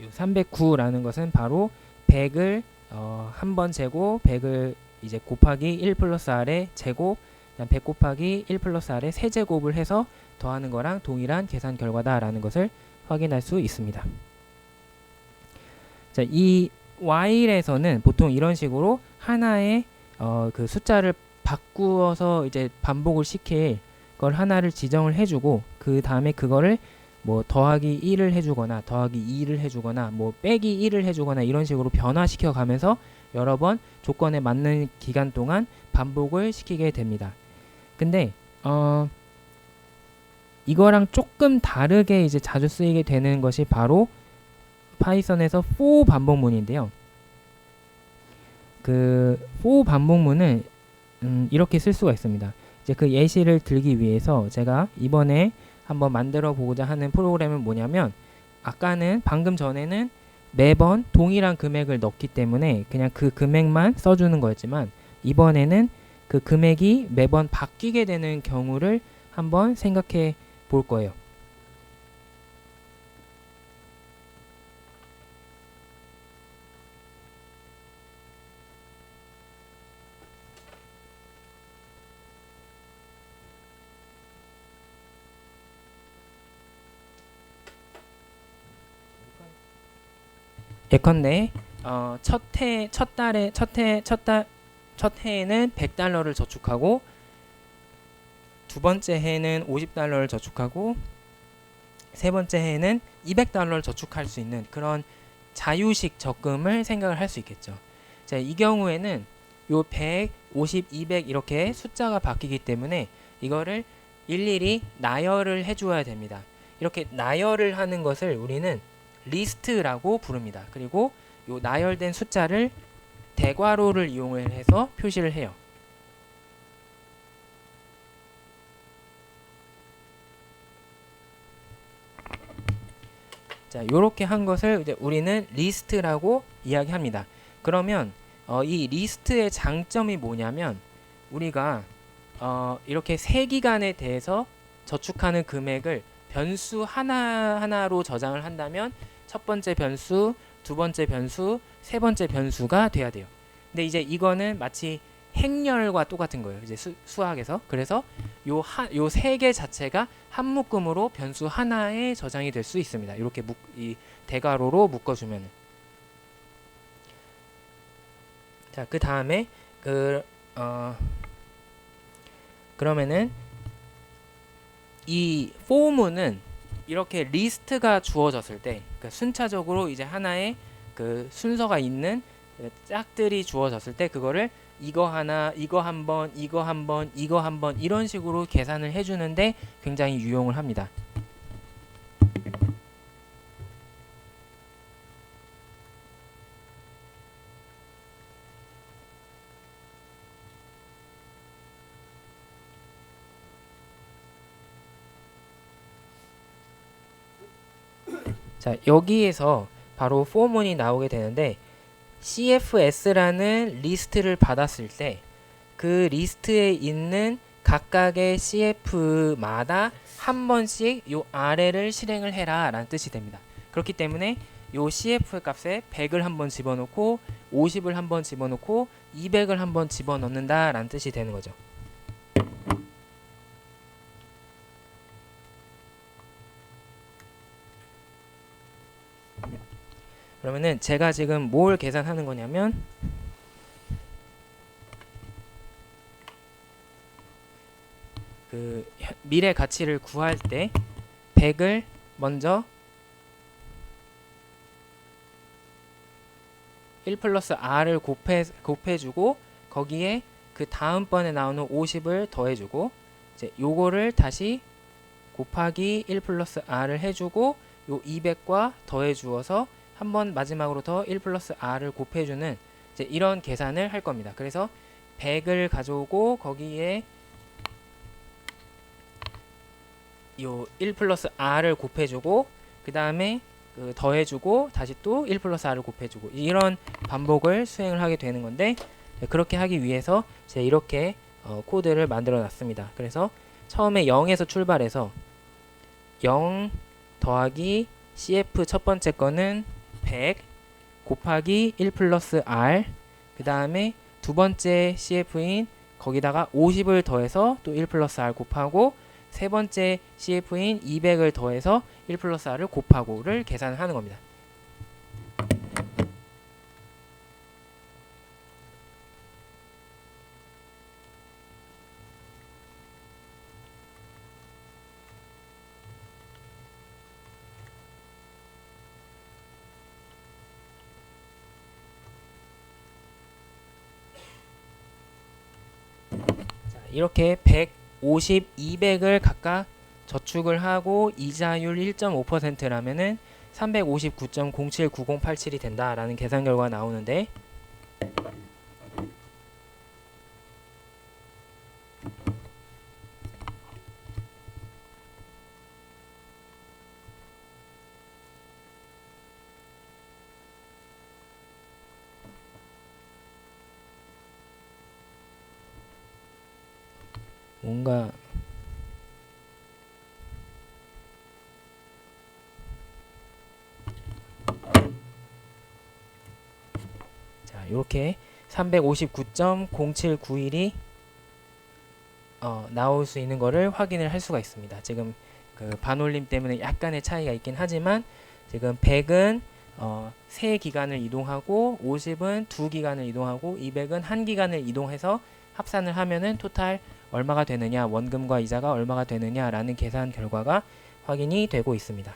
[SPEAKER 1] 요 309라는 것은 바로 100을 한 번 제곱, 100을 이제 곱하기 1 플러스 r의 제곱, 100 곱하기 1 플러스 r의 세제곱을 해서 더하는 거랑 동일한 계산 결과다라는 것을 확인할 수 있습니다. 자, 이 while에서는 보통 이런 식으로 하나의 그 숫자를 바꾸어서 이제 반복을 시킬 걸 하나를 지정을 해주고, 그 다음에 그거를 뭐 더하기 1을 해주거나 더하기 2를 해주거나 뭐 빼기 1을 해주거나 이런 식으로 변화시켜 가면서 여러 번 조건에 맞는 기간 동안 반복을 시키게 됩니다. 근데 이거랑 조금 다르게 이제 자주 쓰이게 되는 것이 바로 파이썬에서 for 반복문인데요. 그 for 반복문은 이렇게 쓸 수가 있습니다. 이제 그 예시를 들기 위해서 제가 이번에 한번 만들어 보고자 하는 프로그램은 뭐냐면, 아까는 방금 전에는 매번 동일한 금액을 넣기 때문에 그냥 그 금액만 써주는 거였지만, 이번에는 그 금액이 매번 바뀌게 되는 경우를 한번 생각해 볼 거예요. 예컨대 첫 해에는 100달러를 저축하고, 두 번째 해에는 50달러를 저축하고, 세 번째 해에는 200달러를 저축할 수 있는 그런 자유식 적금을 생각을 할 수 있겠죠. 자, 이 경우에는 요 100, 50, 200 이렇게 숫자가 바뀌기 때문에 이거를 일일이 나열을 해줘야 됩니다. 이렇게 나열을 하는 것을 우리는 리스트라고 부릅니다. 그리고 요 나열된 숫자를 대괄호를 이용을 해서 표시를 해요. 자, 요렇게 한 것을 이제 우리는 리스트라고 이야기합니다. 그러면 이 리스트의 장점이 뭐냐면 우리가 이렇게 세 기간에 대해서 저축하는 금액을 변수 하나하나로 저장을 한다면 첫 번째 변수, 두 번째 변수, 세 번째 변수가 돼야 돼요. 근데 이제 이거는 마치 행렬과 똑같은 거예요. 이제 수학에서. 그래서 요 세 개 자체가 한 묶음으로 변수 하나에 저장이 될 수 있습니다. 이렇게 이 대괄호로 묶어주면. 자, 그 다음에 그러면은 이 폼은 이렇게 리스트가 주어졌을 때, 그러니까 순차적으로 이제 하나의 그 순서가 있는 짝들이 주어졌을 때 그거를 이거 하나, 이거 한 번, 이거 한 번, 이거 한 번 이런 식으로 계산을 해주는데 굉장히 유용을 합니다. 자, 여기에서 바로 포문이 나오게 되는데 CFS라는 리스트를 받았을 때 그 리스트에 있는 각각의 CF마다 한 번씩 요 아래를 실행을 해라 라는 뜻이 됩니다. 그렇기 때문에 요 CF 값에 100을 한번 집어넣고 50을 한번 집어넣고 200을 한번 집어넣는다 라는 뜻이 되는 거죠. 그러면은 제가 지금 뭘 계산하는 거냐면 그 미래 가치를 구할 때 100을 먼저 1 플러스 r을 곱해주고 거기에 그 다음번에 나오는 50을 더해주고 이제 요거를 다시 곱하기 1 플러스 r을 해주고 요 200과 더해주어서 한번 마지막으로 더 1 플러스 r을 곱해주는 이제 이런 계산을 할 겁니다. 그래서 100을 가져오고 거기에 요 1 플러스 r을 곱해주고 그 다음에 더해주고 다시 또 1 플러스 r을 곱해주고 이런 반복을 수행을 하게 되는 건데 그렇게 하기 위해서 제가 이렇게 코드를 만들어 놨습니다. 그래서 처음에 0에서 출발해서 0 더하기 CF 첫 번째 거는 100 곱하기 1 플러스 r 그 다음에 두 번째 CF인 거기다가 50을 더해서 또 1 플러스 r 곱하고 세 번째 CF인 200을 더해서 1 플러스 r을 곱하고를 계산을 하는 겁니다. 자, 이렇게 100, 50, 200을 각각 저축을 하고 이자율 1.5%라면은 359.079087이 된다라는 계산 결과가 나오는데 뭔가 자, 이렇게 359.0791이 나올 수 있는 거를 확인을 할 수가 있습니다. 지금 그 반올림 때문에 약간의 차이가 있긴 하지만 지금 100은 3기간을 이동하고 50은 2기간을 이동하고 200은 1기간을 이동해서 합산을 하면은 토탈 얼마가 되느냐, 원금과 이자가 얼마가 되느냐라는 계산 결과가 확인이 되고 있습니다.